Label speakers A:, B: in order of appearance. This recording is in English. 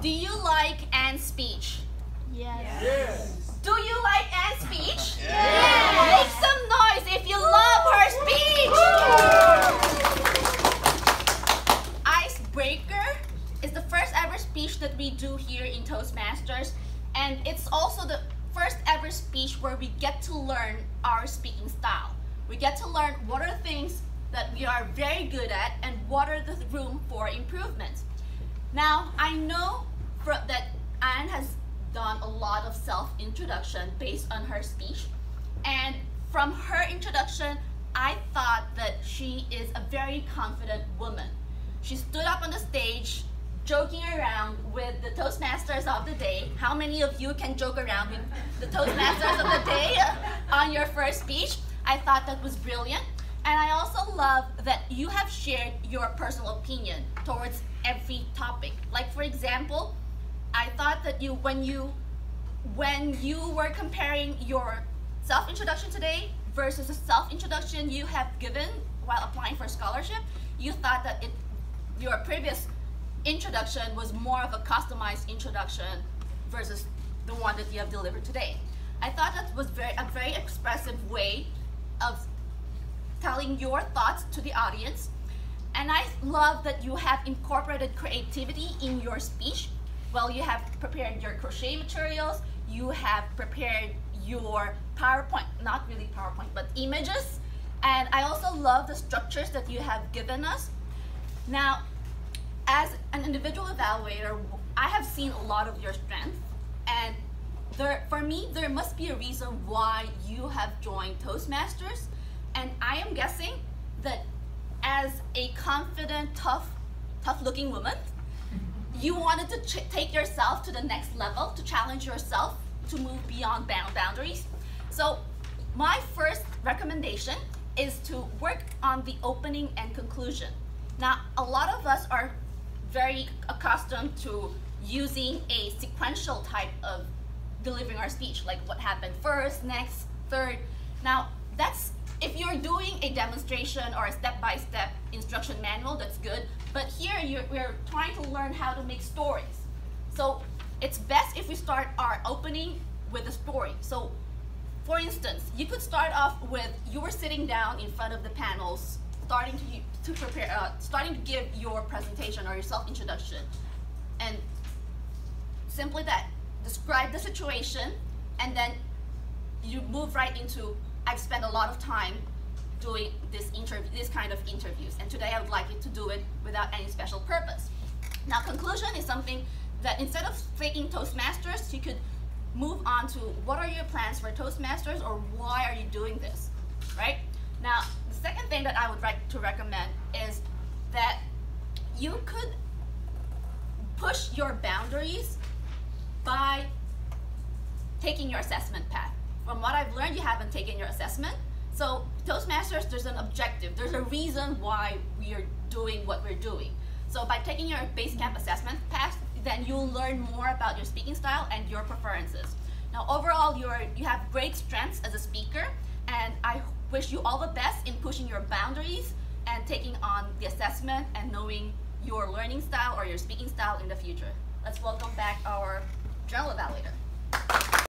A: Do you like Anne's speech?
B: Yes.
A: Do you like Anne's speech?
B: Yes.
A: Make some noise if you love her speech! Icebreaker is the first ever speech that we do here in Toastmasters, and it's also the first ever speech where we get to learn our speaking style. We get to learn what are things that we are very good at and what are the room for improvement. Now, I know that Anne has done a lot of self-introduction based on her speech, and from her introduction, I thought that she is a very confident woman. She stood up on the stage joking around with the Toastmasters of the day. How many of you can joke around with the Toastmasters of the day on your first speech? I thought that was brilliant. And I also love that you have shared your personal opinion towards every topic. Like, for example, I thought that when you were comparing your self-introduction today versus a self-introduction you have given while applying for scholarship, you thought that your previous introduction was more of a customized introduction versus the one that you have delivered today. I thought that was a very expressive way of telling your thoughts to the audience. And I love that you have incorporated creativity in your speech. Well, you have prepared your crochet materials, you have prepared your PowerPoint, not really PowerPoint, but images. And I also love the structures that you have given us. Now, as an individual evaluator, I have seen a lot of your strengths, and for me, there must be a reason why you have joined Toastmasters. And I am guessing that as a confident, tough-looking woman, you wanted to take yourself to the next level, to challenge yourself, to move beyond boundaries. So my first recommendation is to work on the opening and conclusion. Now, a lot of us are very accustomed to using a sequential type of delivering our speech, like what happened first, next, third. Now, if you're doing a demonstration or a step-by-step instruction manual, that's good. But here we're trying to learn how to make stories. So it's best if we start our opening with a story. So for instance, you could start off with you were sitting down in front of the panels, starting to give your presentation or your self-introduction. And simply that, describe the situation, and then you move right into, I've spent a lot of time doing this kind of interviews, and today I would like you to do it without any special purpose. Now, conclusion is something that instead of taking Toastmasters, you could move on to what are your plans for Toastmasters, or why are you doing this, right? Now, the second thing that I would like to recommend is that you could push your boundaries by taking your assessment path. From what I've learned, you haven't taken your assessment. So Toastmasters, there's an objective. There's a reason why we are doing what we're doing. So by taking your Basecamp assessment path, then you'll learn more about your speaking style and your preferences. Now, overall, you have great strengths as a speaker, and I wish you all the best in pushing your boundaries and taking on the assessment and knowing your learning style or your speaking style in the future. Let's welcome back our journal evaluator.